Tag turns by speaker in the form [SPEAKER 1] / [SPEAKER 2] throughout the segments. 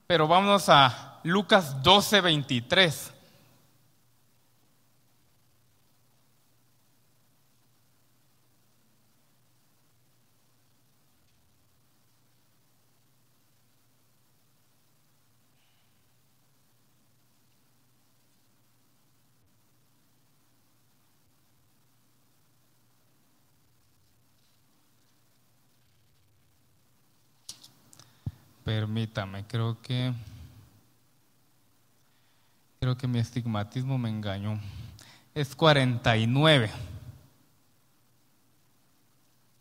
[SPEAKER 1] Pero vámonos a Lucas 12:23. Permítame, creo que mi estigmatismo me engañó. Es 49.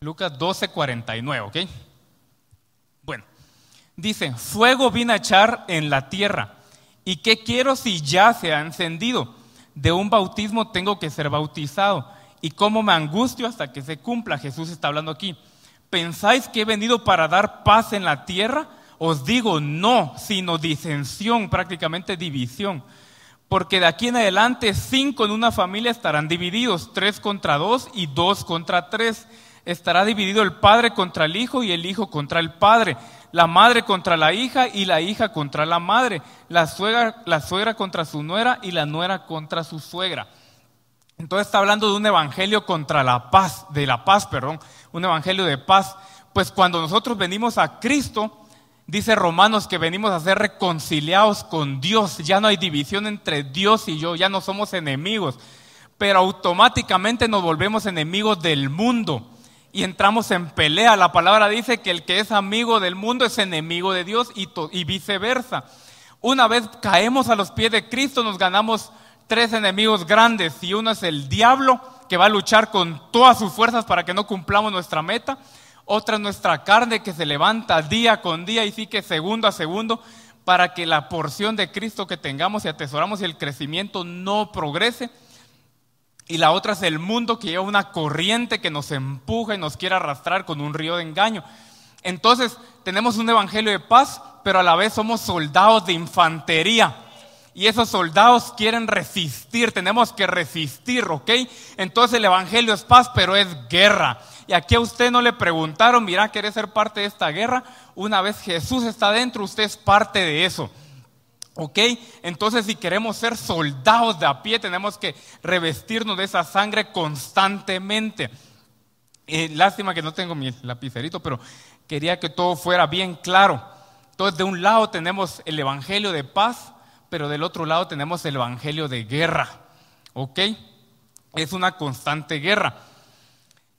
[SPEAKER 1] Lucas 12:49, ¿ok? Bueno, dice: fuego vine a echar en la tierra, ¿y qué quiero si ya se ha encendido? De un bautismo tengo que ser bautizado, y cómo me angustio hasta que se cumpla. Jesús está hablando aquí. ¿Pensáis que he venido para dar paz en la tierra? Os digo, no, sino disensión, prácticamente división. Porque de aquí en adelante 5 en una familia estarán divididos, 3 contra 2 y 2 contra 3. Estará dividido el padre contra el hijo y el hijo contra el padre, la madre contra la hija y la hija contra la madre, la suegra contra su nuera y la nuera contra su suegra. Entonces está hablando de un evangelio contra la paz, un evangelio de paz. Pues cuando nosotros venimos a Cristo, dice Romanos que venimos a ser reconciliados con Dios. Ya no hay división entre Dios y yo, ya no somos enemigos, pero automáticamente nos volvemos enemigos del mundo y entramos en pelea. La palabra dice que el que es amigo del mundo es enemigo de Dios y viceversa. Una vez caemos a los pies de Cristo, nos ganamos 3 enemigos grandes, y uno es el diablo, que va a luchar con todas sus fuerzas para que no cumplamos nuestra meta. Otra es nuestra carne, que se levanta día con día y sigue segundo a segundo para que la porción de Cristo que tengamos y atesoramos y el crecimiento no progrese. Y la otra es el mundo, que lleva una corriente que nos empuja y nos quiere arrastrar con un río de engaño. Entonces tenemos un evangelio de paz, pero a la vez somos soldados de infantería. Y esos soldados quieren resistir, tenemos que resistir, ¿ok? Entonces el evangelio es paz, pero es guerra. Y aquí a usted no le preguntaron, mira, ¿quieres ser parte de esta guerra? Una vez Jesús está dentro, usted es parte de eso, ¿ok? Entonces, si queremos ser soldados de a pie, tenemos que revestirnos de esa sangre constantemente. Lástima que no tengo mi lapicerito, pero quería que todo fuera bien claro. Entonces, de un lado tenemos el evangelio de paz, pero del otro lado tenemos el evangelio de guerra, ¿ok? Es una constante guerra.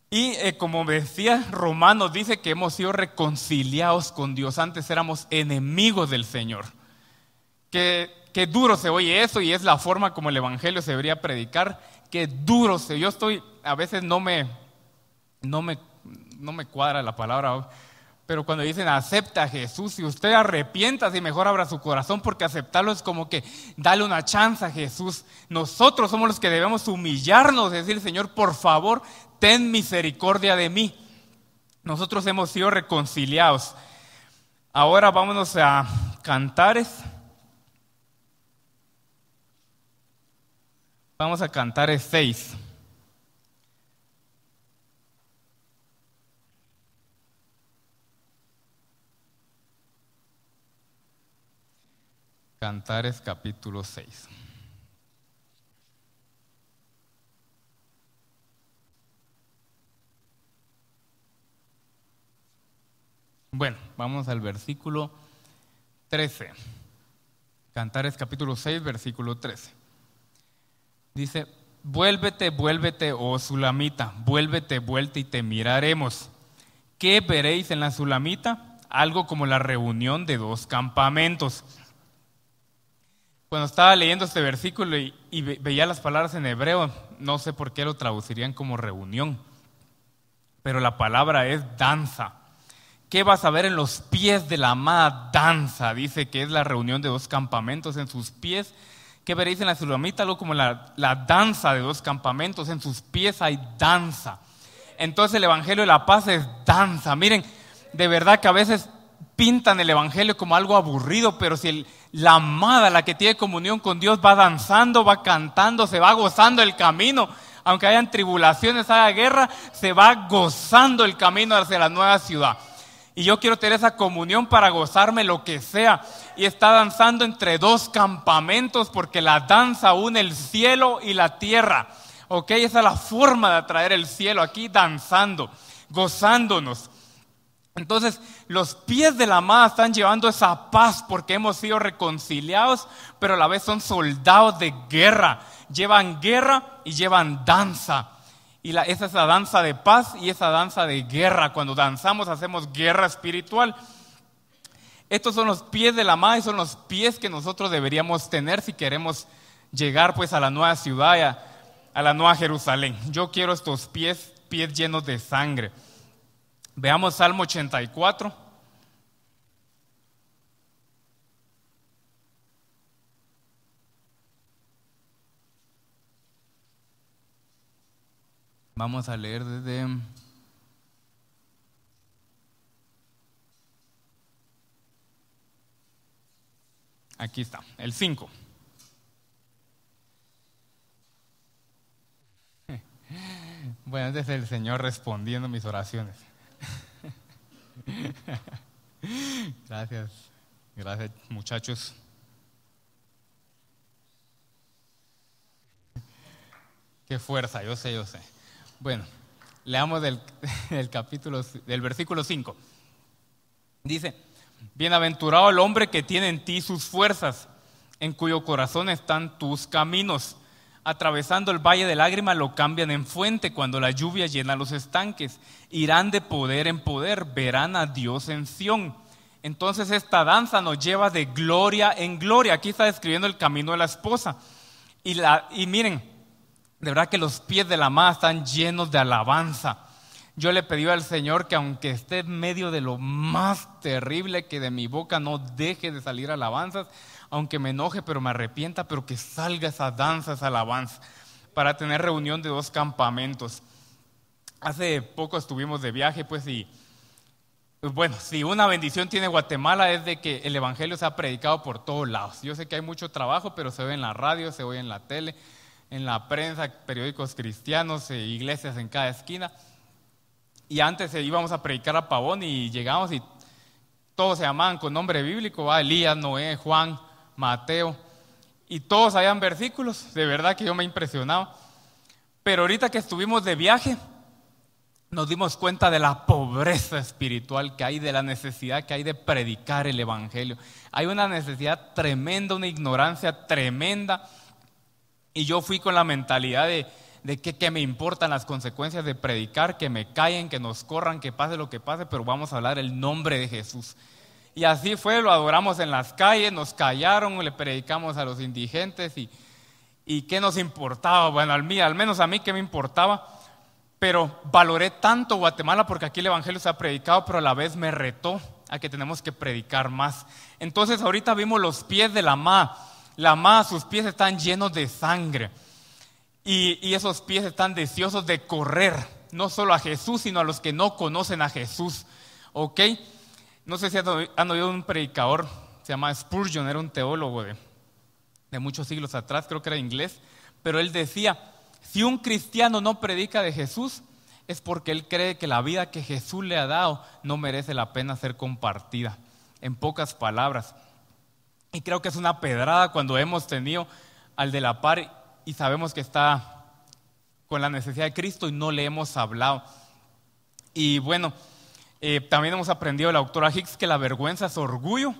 [SPEAKER 1] Y como decía, Romanos dice que hemos sido reconciliados con Dios. Antes éramos enemigos del Señor. Qué duro se oye eso, y es la forma como el evangelio se debería predicar. Qué duro se. Yo estoy, a veces no me cuadra la palabra, pero cuando dicen acepta a Jesús, si usted arrepiéntase y mejor abra su corazón, porque aceptarlo es como que dale una chance a Jesús. Nosotros somos los que debemos humillarnos y decir: Señor, por favor, ten misericordia de mí. Nosotros hemos sido reconciliados. Ahora vámonos a Cantares. Vamos a Cantares 6. Cantares capítulo 6. Bueno, vamos al versículo 13. Cantares capítulo 6, versículo 13. Dice: vuélvete, vuélvete, oh Sulamita, vuélvete, vuelta y te miraremos. ¿Qué veréis en la Sulamita? Algo como la reunión de 2 campamentos. Cuando estaba leyendo este versículo y veía las palabras en hebreo, no sé por qué lo traducirían como reunión, pero la palabra es danza. ¿Qué vas a ver en los pies de la amada danza? Dice que es la reunión de 2 campamentos. En sus pies, ¿Qué veréis en la Sulamita? Algo como la danza de dos campamentos, en sus pies hay danza. Entonces el Evangelio de la paz es danza. Miren, de verdad que a veces pintan el Evangelio como algo aburrido, pero si la amada, la que tiene comunión con Dios, va danzando, va cantando, se va gozando el camino, aunque hayan tribulaciones, haya guerra, se va gozando el camino hacia la nueva ciudad. Y yo quiero tener esa comunión para gozarme lo que sea. Y está danzando entre dos campamentos porque la danza une el cielo y la tierra. ¿Ok? Esa es la forma de atraer el cielo, aquí danzando, gozándonos. Entonces, los pies de la amada están llevando esa paz porque hemos sido reconciliados, pero a la vez son soldados de guerra. Llevan guerra y llevan danza. Y esa es la danza de paz y esa danza de guerra. Cuando danzamos hacemos guerra espiritual. Estos son los pies de la amada y son los pies que nosotros deberíamos tener si queremos llegar pues a la nueva ciudad, a la nueva Jerusalén. Yo quiero estos pies llenos de sangre. Veamos Salmo 84. Vamos a leer desde... Aquí está, el 5. Bueno, este es el Señor respondiendo mis oraciones. Gracias muchachos. Qué fuerza, yo sé. Bueno, leamos del versículo 5. Dice: bienaventurado el hombre que tiene en ti sus fuerzas, en cuyo corazón están tus caminos. Atravesando el valle de lágrimas lo cambian en fuente, cuando la lluvia llena los estanques. Irán de poder en poder, verán a Dios en Sión. Entonces esta danza nos lleva de gloria en gloria. Aquí está describiendo el camino de la esposa. Y miren, de verdad que los pies de la amada están llenos de alabanza. Yo le pedí al Señor que aunque esté en medio de lo más terrible, que de mi boca no deje de salir alabanzas, aunque me enoje, pero me arrepienta, pero que salga esa danza, esa alabanza, para tener reunión de dos campamentos. Hace poco estuvimos de viaje, pues, y bueno, si una bendición tiene Guatemala es de que el Evangelio se ha predicado por todos lados. Yo sé que hay mucho trabajo, pero se ve en la radio, se oye en la tele, en la prensa, periódicos cristianos, iglesias en cada esquina. Y antes íbamos a predicar a Pavón y llegamos y todos se llamaban con nombre bíblico, Elías, Noé, Juan, Mateo, y todos habían versículos. De verdad que yo me impresionaba. Pero ahorita que estuvimos de viaje, nos dimos cuenta de la pobreza espiritual que hay, de la necesidad que hay de predicar el Evangelio. Hay una necesidad tremenda, una ignorancia tremenda. Y yo fui con la mentalidad de que me importan las consecuencias de predicar, que me callen, que nos corran, que pase lo que pase, pero vamos a hablar el nombre de Jesús. Y así fue, lo adoramos en las calles, nos callaron, le predicamos a los indigentes y ¿qué nos importaba? Bueno, al menos a mí, ¿qué me importaba? Pero valoré tanto Guatemala porque aquí el Evangelio se ha predicado, pero a la vez me retó a que tenemos que predicar más. Entonces ahorita vimos los pies de la amada. La amada, sus pies están llenos de sangre y esos pies están deseosos de correr, no solo a Jesús, sino a los que no conocen a Jesús. ¿Ok? No sé si han oído un predicador, se llama Spurgeon, era un teólogo de muchos siglos atrás, creo que era inglés, pero él decía: si un cristiano no predica de Jesús, es porque él cree que la vida que Jesús le ha dado no merece la pena ser compartida. En pocas palabras. Y creo que es una pedrada cuando hemos tenido al de la par y sabemos que está con la necesidad de Cristo y no le hemos hablado. Y bueno, también hemos aprendido de la autora Hicks que la vergüenza es orgullo,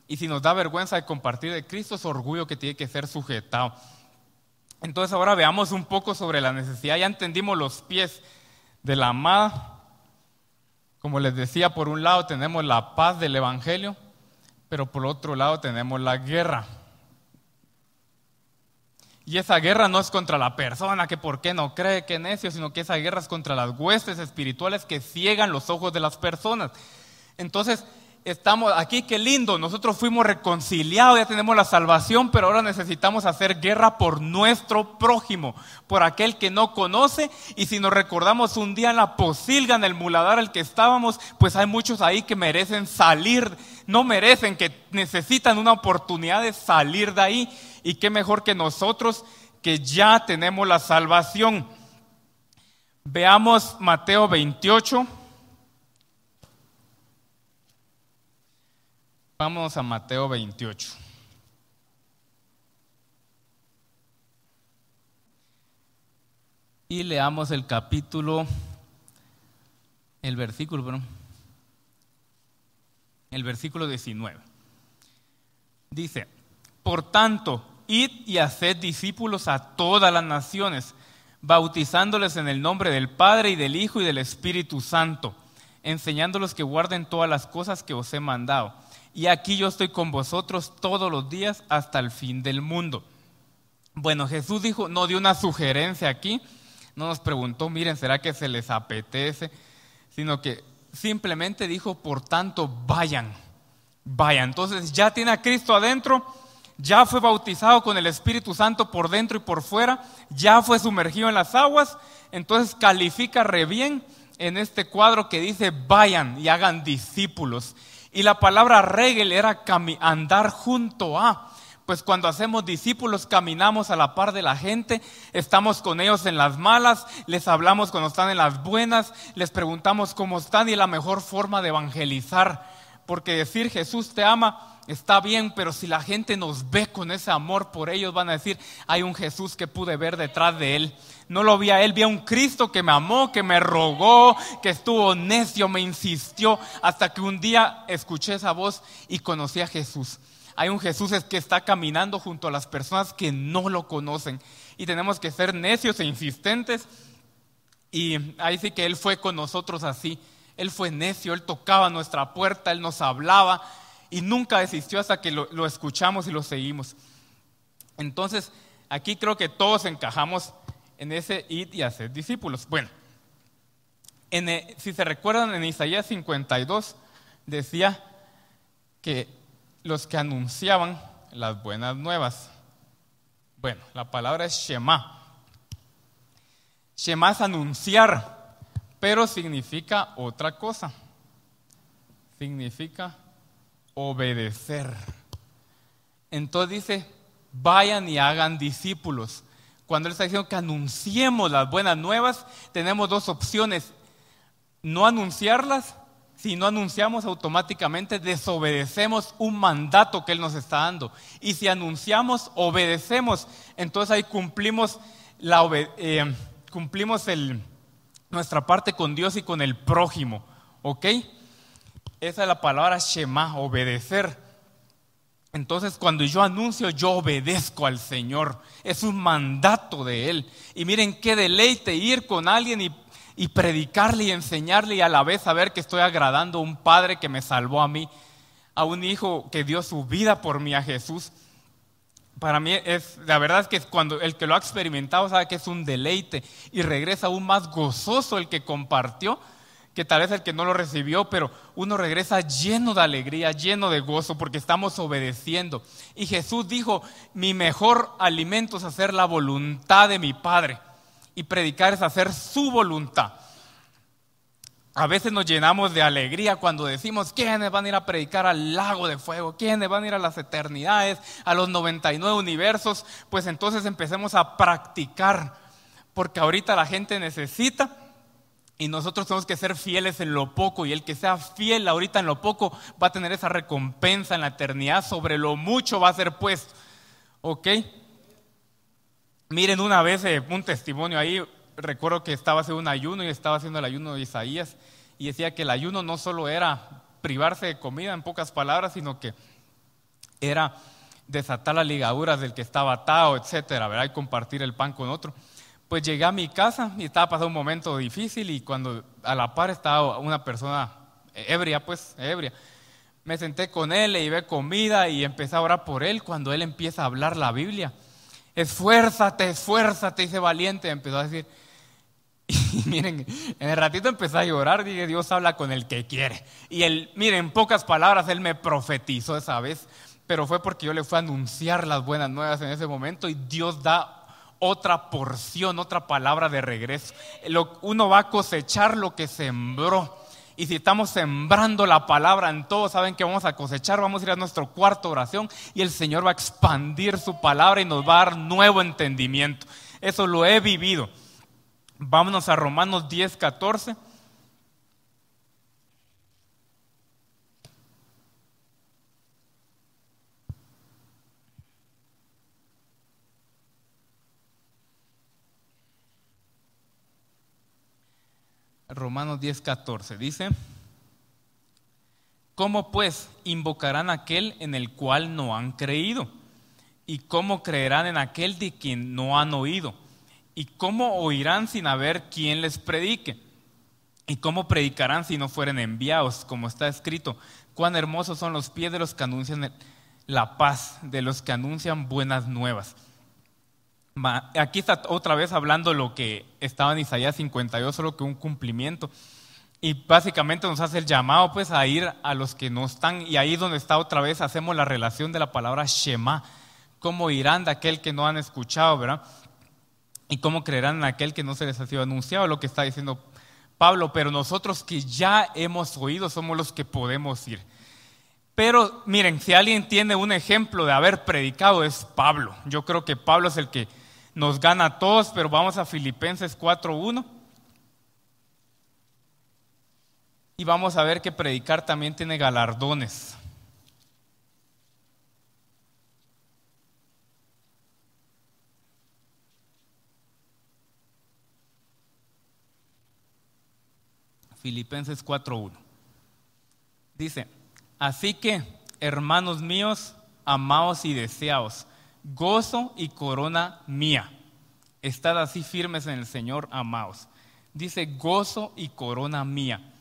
[SPEAKER 1] y si nos da vergüenza de compartir de Cristo, es orgullo que tiene que ser sujetado. Entonces ahora veamos un poco sobre la necesidad. Ya entendimos los pies de la amada. Como les decía, por un lado tenemos la paz del Evangelio, pero por otro lado tenemos la guerra. Y esa guerra no es contra la persona que por qué no cree, que necio, sino que esa guerra es contra las huestes espirituales que ciegan los ojos de las personas. Entonces, estamos aquí, qué lindo, nosotros fuimos reconciliados, ya tenemos la salvación, pero ahora necesitamos hacer guerra por nuestro prójimo, por aquel que no conoce. Y si nos recordamos un día en la Posilga, en el muladar al que estábamos, pues hay muchos ahí que merecen salir, no merecen, que necesitan una oportunidad de salir de ahí. Y qué mejor que nosotros, que ya tenemos la salvación. Veamos Mateo 28. Vamos a Mateo 28. Y leamos el versículo 19. Dice: por tanto, id y haced discípulos a todas las naciones, bautizándoles en el nombre del Padre y del Hijo y del Espíritu Santo, enseñándolos que guarden todas las cosas que os he mandado. Y aquí yo estoy con vosotros todos los días hasta el fin del mundo. Bueno, Jesús no dio una sugerencia aquí, no nos preguntó, miren, ¿será que se les apetece? Sino que simplemente dijo, por tanto, vayan. Entonces ya tiene a Cristo adentro, ya fue bautizado con el Espíritu Santo por dentro y por fuera, ya fue sumergido en las aguas, entonces califica re bien en este cuadro que dice, vayan y hagan discípulos. Y la palabra regel era andar junto a. Pues cuando hacemos discípulos caminamos a la par de la gente, estamos con ellos en las malas, les hablamos cuando están en las buenas, les preguntamos cómo están, y es la mejor forma de evangelizar. Porque decir Jesús te ama está bien, pero si la gente nos ve con ese amor por ellos, van a decir, hay un Jesús que pude ver detrás de él. No lo vi a él, vi a un Cristo que me amó, que me rogó, que estuvo necio, me insistió, hasta que un día escuché esa voz y conocí a Jesús. Hay un Jesús que está caminando junto a las personas que no lo conocen, y tenemos que ser necios e insistentes. Y ahí sí que él fue con nosotros así. Él fue necio, él tocaba nuestra puerta, él nos hablaba y nunca desistió hasta que lo escuchamos y lo seguimos. Entonces, aquí creo que todos encajamos en ese id y hacer discípulos. Bueno, si se recuerdan, en Isaías 52 decía que los que anunciaban las buenas nuevas. Bueno, la palabra es Shema. Shema es anunciar, pero significa otra cosa. Significa obedecer. Entonces dice, vayan y hagan discípulos. Cuando él está diciendo que anunciemos las buenas nuevas, tenemos dos opciones: no anunciarlas. Si no anunciamos, automáticamente desobedecemos un mandato que él nos está dando. Y si anunciamos, obedecemos. Entonces ahí cumplimos nuestra parte con Dios y con el prójimo. ¿Ok? Esa es la palabra Shema, obedecer. Entonces cuando yo anuncio, yo obedezco al Señor. Es un mandato de Él. Y miren qué deleite ir con alguien y predicarle y enseñarle, y a la vez saber que estoy agradando a un Padre que me salvó a mí, a un Hijo que dio su vida por mí, a Jesús. Para mí la verdad es que cuando el que lo ha experimentado sabe que es un deleite, y regresa aún más gozoso el que compartió que tal vez el que no lo recibió, pero uno regresa lleno de alegría, lleno de gozo, porque estamos obedeciendo. Y Jesús dijo, mi mejor alimento es hacer la voluntad de mi Padre, y predicar es hacer su voluntad. A veces nos llenamos de alegría cuando decimos, ¿quiénes van a ir a predicar al lago de fuego? ¿Quiénes van a ir a las eternidades, a los 99 universos? Pues entonces empecemos a practicar, porque ahorita la gente necesita. Y nosotros tenemos que ser fieles en lo poco, y el que sea fiel ahorita en lo poco va a tener esa recompensa en la eternidad. Sobre lo mucho va a ser puesto. ¿Ok? Miren, una vez un testimonio ahí, recuerdo que estaba haciendo un ayuno y estaba haciendo el ayuno de Isaías, y decía que el ayuno no solo era privarse de comida, en pocas palabras, sino que era desatar las ligaduras del que estaba atado, etcétera, ¿verdad? Y compartir el pan con otro. Pues llegué a mi casa y estaba pasando un momento difícil, y cuando a la par estaba una persona ebria, me senté con él, le llevé comida y empecé a orar por él. Cuando él empieza a hablar la Biblia, esfuérzate, sé valiente, empezó a decir. Y miren, en el ratito empecé a llorar, dije, Dios habla con el que quiere. Y él, miren, en pocas palabras, él me profetizó esa vez, pero fue porque yo le fui a anunciar las buenas nuevas en ese momento y Dios da otra porción, otra palabra de regreso. Uno va a cosechar lo que sembró. Y si estamos sembrando la palabra en todo, saben que vamos a cosechar, vamos a ir a nuestro cuarto oración y el Señor va a expandir su palabra y nos va a dar nuevo entendimiento. Eso lo he vivido. Vámonos a Romanos 10:14. Romanos 10:14 dice: ¿cómo pues invocarán a aquel en el cual no han creído? ¿Y cómo creerán en aquel de quien no han oído? ¿Y cómo oirán sin haber quien les predique? ¿Y cómo predicarán si no fueren enviados? Como está escrito: cuán hermosos son los pies de los que anuncian la paz, de los que anuncian buenas nuevas. Aquí está otra vez hablando lo que estaba en Isaías 52, solo que un cumplimiento. Y básicamente nos hace el llamado pues a ir a los que no están. Y ahí donde está otra vez hacemos la relación de la palabra Shema. ¿Cómo irán de aquel que no han escuchado, verdad? ¿Y cómo creerán en aquel que no se les ha sido anunciado? Lo que está diciendo Pablo. Pero nosotros que ya hemos oído somos los que podemos ir. Pero miren, si alguien tiene un ejemplo de haber predicado es Pablo. Yo creo que Pablo es el que nos gana a todos, pero vamos a Filipenses 4:1 y vamos a ver que predicar también tiene galardones. Filipenses 4:1 dice: así que, hermanos míos, amados y deseados, gozo y corona mía, estad así firmes en el Señor, amados. Dice gozo y corona mía.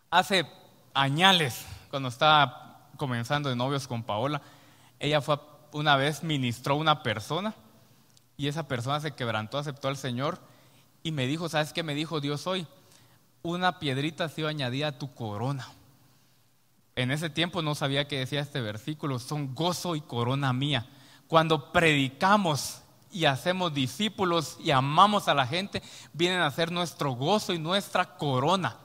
[SPEAKER 1] Hace años, cuando estaba comenzando de novios con Paola, ella fue una vez ministró a una persona y esa persona se quebrantó, aceptó al Señor y me dijo, ¿sabes qué me dijo Dios hoy? Una piedrita ha sido añadida a tu corona. En ese tiempo no sabía qué decía este versículo, son gozo y corona mía. Cuando predicamos y hacemos discípulos y amamos a la gente, vienen a ser nuestro gozo y nuestra corona.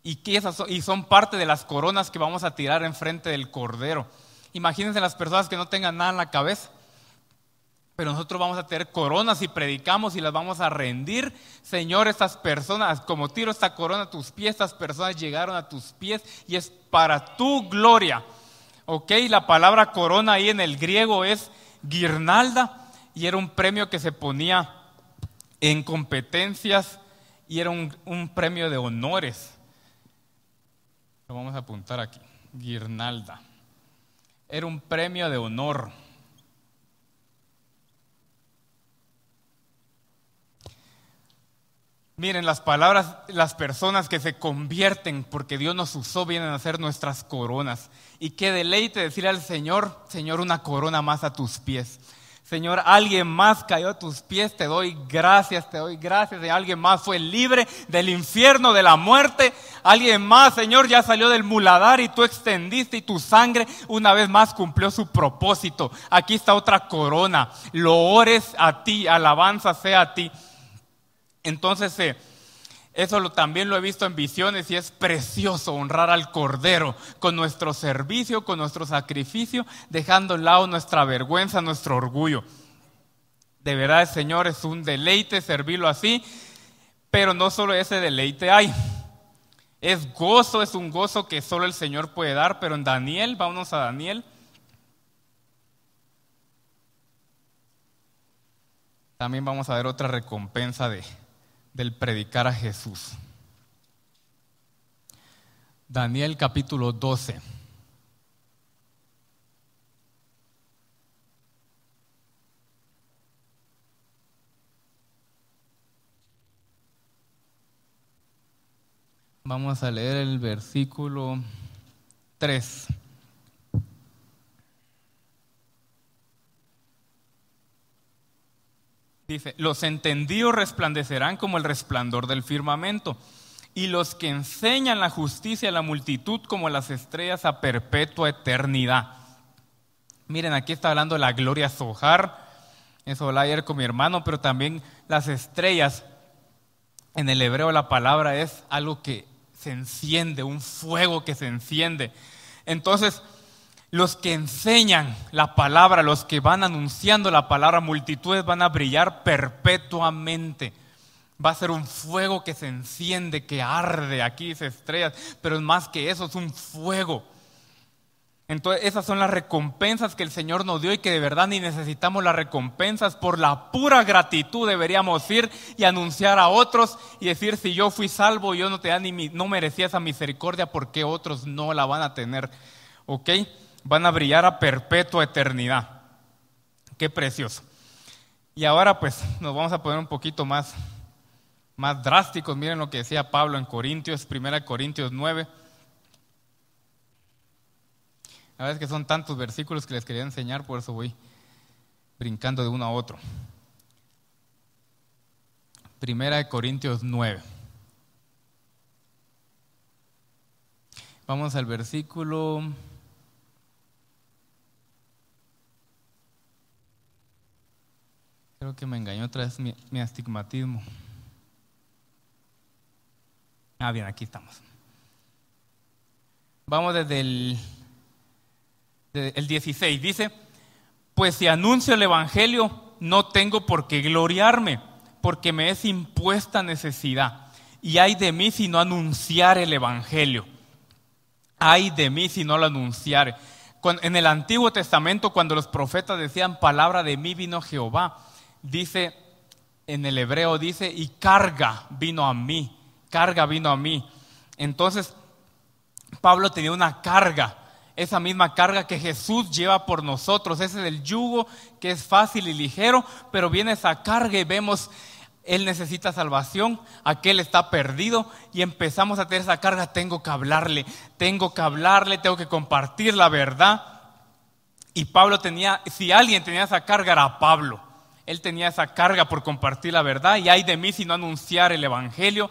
[SPEAKER 1] Y son parte de las coronas que vamos a tirar enfrente del Cordero. Imagínense las personas que no tengan nada en la cabeza. Pero nosotros vamos a tener coronas y predicamos y las vamos a rendir. Señor, estas personas, como tiro esta corona a tus pies, estas personas llegaron a tus pies y es para tu gloria. Ok, la palabra corona ahí en el griego es guirnalda y era un premio que se ponía en competencias y era un premio de honores. Lo vamos a apuntar aquí, guirnalda. Era un premio de honor. Miren, las palabras, las personas que se convierten porque Dios nos usó vienen a ser nuestras coronas. Y qué deleite decirle al Señor, Señor, una corona más a tus pies. Señor, alguien más cayó a tus pies, te doy gracias, te doy gracias. Alguien más fue libre del infierno, de la muerte. Alguien más, Señor, ya salió del muladar y tú extendiste y tu sangre una vez más cumplió su propósito. Aquí está otra corona. Loores a ti, alabanza sea a ti. Entonces, eso también lo he visto en visiones y es precioso honrar al Cordero con nuestro servicio, con nuestro sacrificio, dejando a un lado nuestra vergüenza, nuestro orgullo. De verdad, Señor, es un deleite servirlo así, pero no solo ese deleite hay. Es gozo, es un gozo que solo el Señor puede dar, pero en Daniel, vámonos a Daniel. También vamos a ver otra recompensa del predicar a Jesús. Daniel capítulo 12. Vamos a leer el versículo 3. Dice, los entendidos resplandecerán como el resplandor del firmamento, y los que enseñan la justicia a la multitud como las estrellas a perpetua eternidad. Miren, aquí está hablando de la gloria Zohar. Eso hablaba ayer con mi hermano, pero también las estrellas. En el hebreo la palabra es algo que se enciende, un fuego que se enciende. Entonces, los que enseñan la palabra, los que van anunciando la palabra, multitudes van a brillar perpetuamente. Va a ser un fuego que se enciende, que arde. Aquí dice estrellas, pero es más que eso, es un fuego. Entonces esas son las recompensas que el Señor nos dio y que de verdad ni necesitamos las recompensas. Por la pura gratitud deberíamos ir y anunciar a otros y decir, si yo fui salvo, yo no merecía esa misericordia, ¿por qué otros no la van a tener? ¿Ok? Van a brillar a perpetua eternidad. Qué precioso. Y ahora pues nos vamos a poner un poquito más drásticos. Miren lo que decía Pablo en Corintios, 1 Corintios 9. La verdad es que son tantos versículos que les quería enseñar, por eso voy brincando de uno a otro. 1 Corintios 9. Vamos al versículo... Creo que me engañó otra vez mi astigmatismo. Bien, aquí estamos. Vamos desde el 16. Dice, pues si anuncio el evangelio, no tengo por qué gloriarme, porque me es impuesta necesidad. Y ay de mí si no anunciar el evangelio. Ay de mí si no lo anunciare. En el Antiguo Testamento, cuando los profetas decían, palabra de mí vino Jehová, dice, en el hebreo dice, y carga vino a mí. Carga vino a mí. Entonces, Pablo tenía una carga, esa misma carga que Jesús lleva por nosotros. Ese es el yugo que es fácil y ligero, pero viene esa carga y vemos, él necesita salvación, aquel está perdido y empezamos a tener esa carga. Tengo que hablarle, tengo que compartir la verdad. Y Pablo tenía, si alguien tenía esa carga era Pablo. Él tenía esa carga por compartir la verdad. Y ay de mí si no anunciar el evangelio.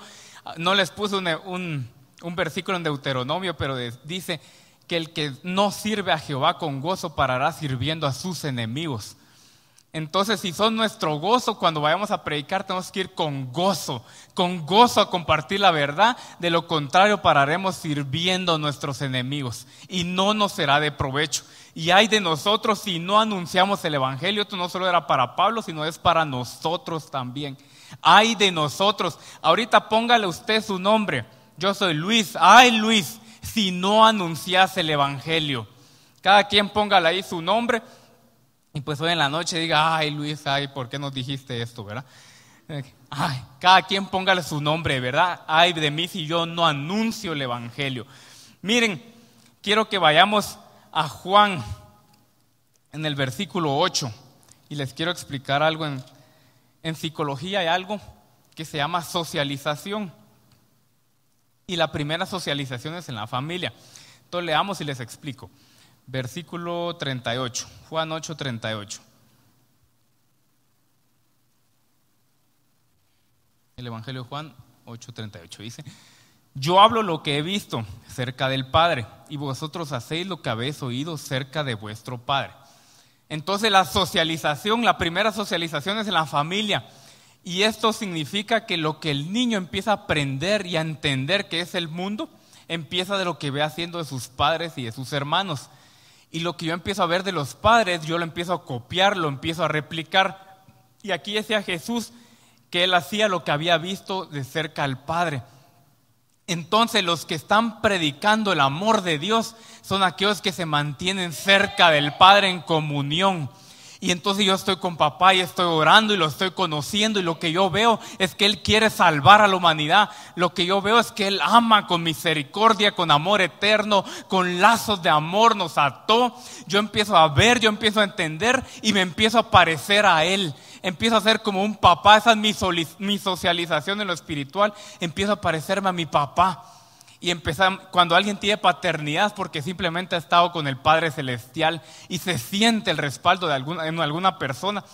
[SPEAKER 1] No les puse un versículo en Deuteronomio, pero dice que el que no sirve a Jehová con gozo parará sirviendo a sus enemigos. Entonces, si son nuestro gozo, cuando vayamos a predicar tenemos que ir con gozo a compartir la verdad. De lo contrario, pararemos sirviendo a nuestros enemigos y no nos será de provecho. Y ay de nosotros si no anunciamos el evangelio. Esto no solo era para Pablo, sino es para nosotros también. Ay de nosotros. Ahorita póngale usted su nombre. Yo soy Luis. Ay Luis, si no anuncias el evangelio. Cada quien póngale ahí su nombre. Y pues hoy en la noche diga, ay Luis, ay, ¿por qué nos dijiste esto, verdad? Ay, cada quien póngale su nombre, ¿verdad? Ay de mí si yo no anuncio el evangelio. Miren, quiero que vayamos a Juan en el versículo 8. Y les quiero explicar algo. En psicología hay algo que se llama socialización. Y la primera socialización es en la familia. Entonces leamos y les explico. Versículo 38, Juan 8, 38. El Evangelio de Juan 8, 38 dice: yo hablo lo que he visto cerca del Padre, y vosotros hacéis lo que habéis oído cerca de vuestro Padre. Entonces la socialización, la primera socialización es en la familia. Y esto significa que lo que el niño empieza a aprender y a entender que es el mundo, empieza de lo que ve haciendo de sus padres y de sus hermanos. Y lo que yo empiezo a ver de los padres, yo lo empiezo a copiar, lo empiezo a replicar. Y aquí decía Jesús que él hacía lo que había visto de cerca al Padre. Entonces los que están predicando el amor de Dios son aquellos que se mantienen cerca del Padre en comunión. Y entonces yo estoy con papá y estoy orando y lo estoy conociendo, y lo que yo veo es que Él quiere salvar a la humanidad. Lo que yo veo es que Él ama con misericordia, con amor eterno, con lazos de amor nos ató. Yo empiezo a ver, yo empiezo a entender y me empiezo a parecer a Él. Empiezo a ser como un papá. Esa es mi socialización en lo espiritual. Empiezo a parecerme a mi papá. Y cuando alguien tiene paternidad, porque simplemente ha estado con el Padre Celestial y se siente el respaldo en alguna persona.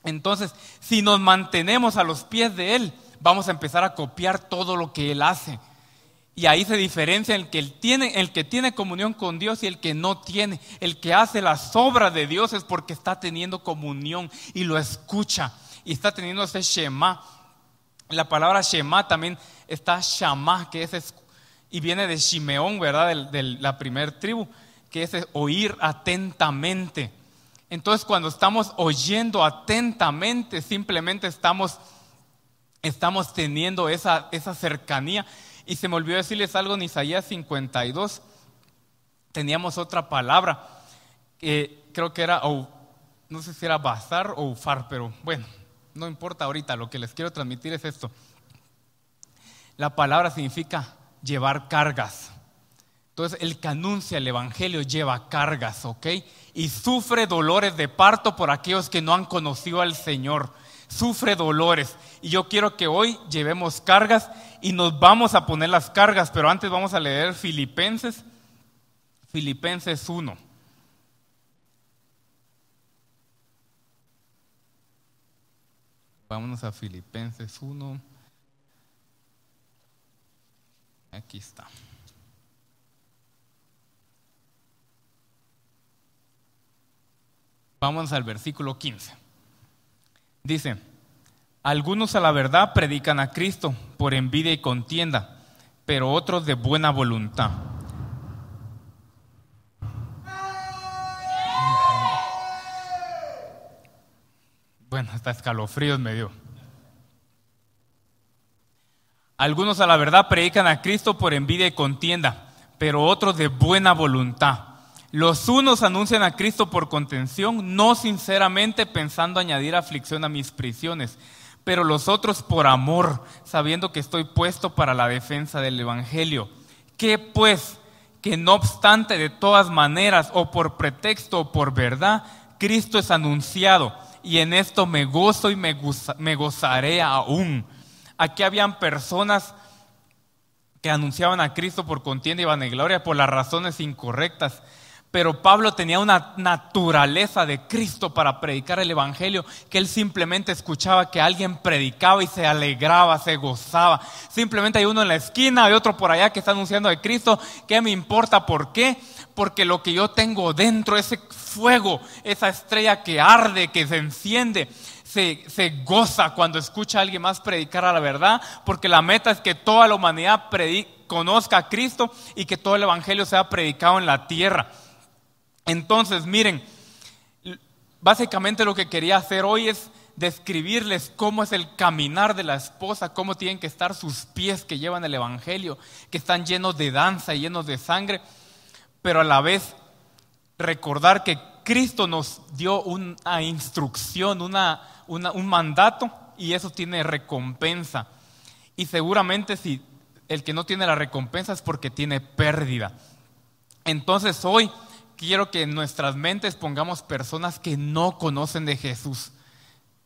[SPEAKER 1] Entonces, si nos mantenemos a los pies de Él, vamos a empezar a copiar todo lo que Él hace. Y ahí se diferencia el que tiene comunión con Dios y el que no tiene. El que hace las obras de Dios es porque está teniendo comunión y lo escucha. Y está teniendo ese Shema. La palabra Shema también está Shamá, que es y viene de Shimeón, ¿verdad? De la primer tribu, que es oír atentamente. Entonces, cuando estamos oyendo atentamente, simplemente estamos teniendo esa cercanía. Y se me olvidó decirles algo en Isaías 52. Teníamos otra palabra, que creo que era, no sé si era bazar o ufar, pero bueno, no importa ahorita, lo que les quiero transmitir es esto. La palabra significa llevar cargas. Entonces, el que anuncia el evangelio lleva cargas, ¿ok? Y sufre dolores de parto por aquellos que no han conocido al Señor. Sufre dolores. Y yo quiero que hoy llevemos cargas y nos vamos a poner las cargas, pero antes vamos a leer Filipenses 1. Vámonos a Filipenses 1. Aquí está. Vamos al versículo 15. Dice: algunos a la verdad predican a Cristo por envidia y contienda, pero otros de buena voluntad. Bueno, hasta escalofríos me dio. Algunos a la verdad predican a Cristo por envidia y contienda, pero otros de buena voluntad. Los unos anuncian a Cristo por contención, no sinceramente pensando añadir aflicción a mis prisiones, pero los otros por amor, sabiendo que estoy puesto para la defensa del evangelio. ¿Qué pues? Que no obstante, de todas maneras, o por pretexto o por verdad, Cristo es anunciado, y en esto me gozo y me gozaré aún. Aquí habían personas que anunciaban a Cristo por contienda y vanagloria por las razones incorrectas. Pero Pablo tenía una naturaleza de Cristo para predicar el evangelio, que él simplemente escuchaba que alguien predicaba y se alegraba, se gozaba. Simplemente hay uno en la esquina, hay otro por allá que está anunciando de Cristo. ¿Qué me importa? ¿Por qué? Porque lo que yo tengo dentro, ese fuego, esa estrella que arde, que se enciende, se goza cuando escucha a alguien más predicar a la verdad, porque la meta es que toda la humanidad conozca a Cristo y que todo el evangelio sea predicado en la tierra. Entonces, miren, básicamente lo que quería hacer hoy es describirles cómo es el caminar de la esposa, cómo tienen que estar sus pies que llevan el evangelio, que están llenos de danza y llenos de sangre, pero a la vez recordar que Cristo nos dio una instrucción, un mandato, y eso tiene recompensa. Y seguramente si el que no tiene la recompensa es porque tiene pérdida. Entonces hoy quiero que en nuestras mentes pongamos personas que no conocen de Jesús.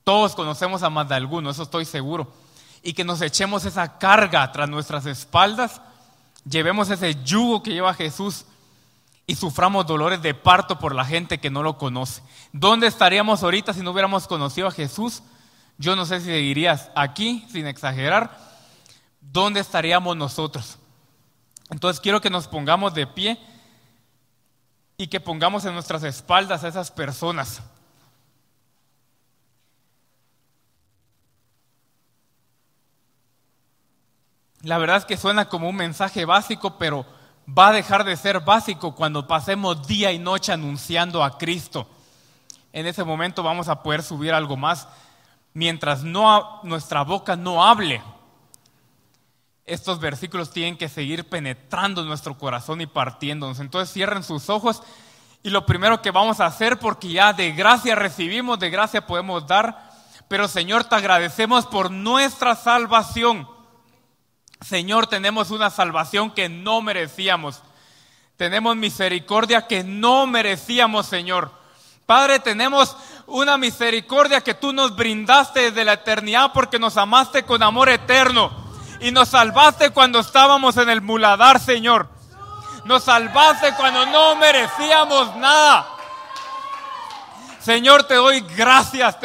[SPEAKER 1] Todos conocemos a más de alguno, eso estoy seguro. Y que nos echemos esa carga tras nuestras espaldas, llevemos ese yugo que lleva Jesús y suframos dolores de parto por la gente que no lo conoce. ¿Dónde estaríamos ahorita si no hubiéramos conocido a Jesús? Yo no sé si seguirías aquí, sin exagerar. ¿Dónde estaríamos nosotros? Entonces quiero que nos pongamos de pie y que pongamos en nuestras espaldas a esas personas. La verdad es que suena como un mensaje básico, pero va a dejar de ser básico cuando pasemos día y noche anunciando a Cristo. En ese momento vamos a poder subir algo más. Mientras nuestra boca no hable, estos versículos tienen que seguir penetrando en nuestro corazón y partiéndonos. Entonces cierren sus ojos y lo primero que vamos a hacer, porque ya de gracia recibimos, de gracia podemos dar, pero Señor, te agradecemos por nuestra salvación. Señor, tenemos una salvación que no merecíamos. Tenemos misericordia que no merecíamos, Señor. Padre, tenemos una misericordia que tú nos brindaste desde la eternidad porque nos amaste con amor eterno y nos salvaste cuando estábamos en el muladar, Señor. Nos salvaste cuando no merecíamos nada. Señor, te doy gracias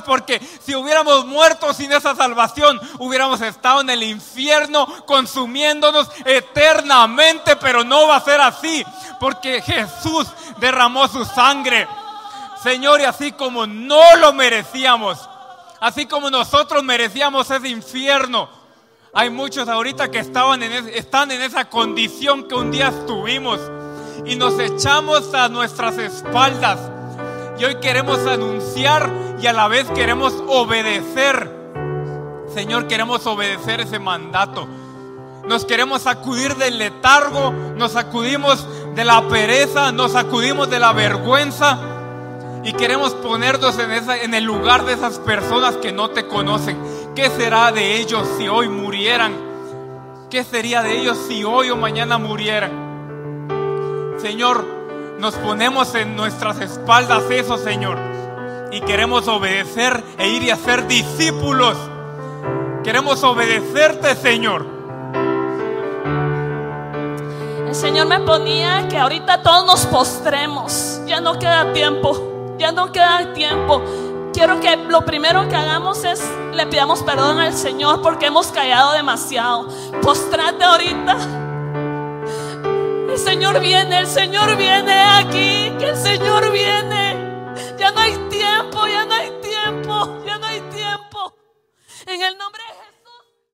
[SPEAKER 1] porque si hubiéramos muerto sin esa salvación, hubiéramos estado en el infierno consumiéndonos eternamente, pero no va a ser así, porque Jesús derramó su sangre, Señor, y así como no lo merecíamos, así como nosotros merecíamos ese infierno, hay muchos ahorita que están en esa condición que un día estuvimos y nos echamos a nuestras espaldas. Y hoy queremos anunciar y a la vez queremos obedecer. Señor, queremos obedecer ese mandato. Nos queremos sacudir del letargo, nos sacudimos de la pereza, nos sacudimos de la vergüenza y queremos ponernos en el lugar de esas personas que no te conocen. ¿Qué será de ellos si hoy murieran? ¿Qué sería de ellos si hoy o mañana murieran? Señor, nos ponemos en nuestras espaldas eso, Señor, y queremos obedecer e ir y hacer discípulos. Queremos obedecerte, Señor.
[SPEAKER 2] El Señor me ponía que ahorita todos nos postremos. Ya no queda tiempo, ya no queda tiempo. Quiero que lo primero que hagamos es le pidamos perdón al Señor porque hemos callado demasiado. Postrate ahorita. El Señor viene aquí, que el Señor viene. Ya no hay tiempo, ya no hay tiempo, ya no hay tiempo. En el nombre